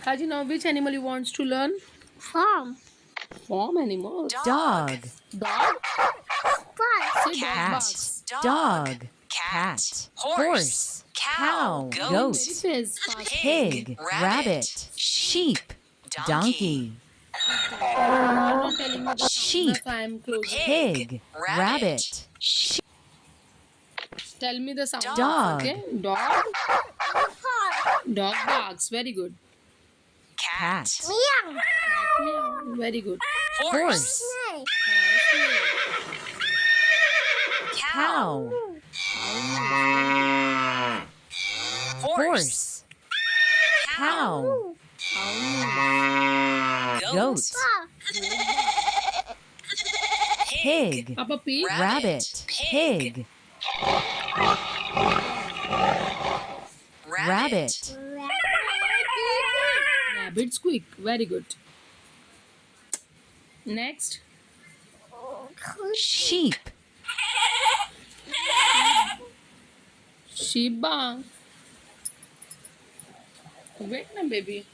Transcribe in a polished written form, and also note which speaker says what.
Speaker 1: Haji, now which animal you wants to learn?
Speaker 2: Farm.
Speaker 1: Farm animal.
Speaker 3: Dog.
Speaker 1: Dog.
Speaker 2: Bus.
Speaker 1: Say dog
Speaker 3: Cat.
Speaker 1: barks.
Speaker 3: Dog. Cat. Horse. Cow. Goat.
Speaker 1: Very fast.
Speaker 3: Pig. Rabbit. Sheep. Donkey.
Speaker 1: You are not telling me the sound.
Speaker 3: Sheep.
Speaker 1: That I am close.
Speaker 3: Pig. Rabbit.
Speaker 1: Tell me the sound.
Speaker 3: Dog.
Speaker 1: Okay. Dog.
Speaker 2: Farm.
Speaker 1: Dog barks. Very good.
Speaker 3: Cat.
Speaker 2: Meow.
Speaker 1: Meow. Very good.
Speaker 3: Horse.
Speaker 2: Snake.
Speaker 3: Cow. Horse. Cow. Goat. Pig.
Speaker 1: Papa Pig.
Speaker 3: Rabbit. Pig. Rabbit.
Speaker 1: Rabbit squeak. Very good. Next.
Speaker 3: Sheep.
Speaker 1: Shiba. Wait na baby.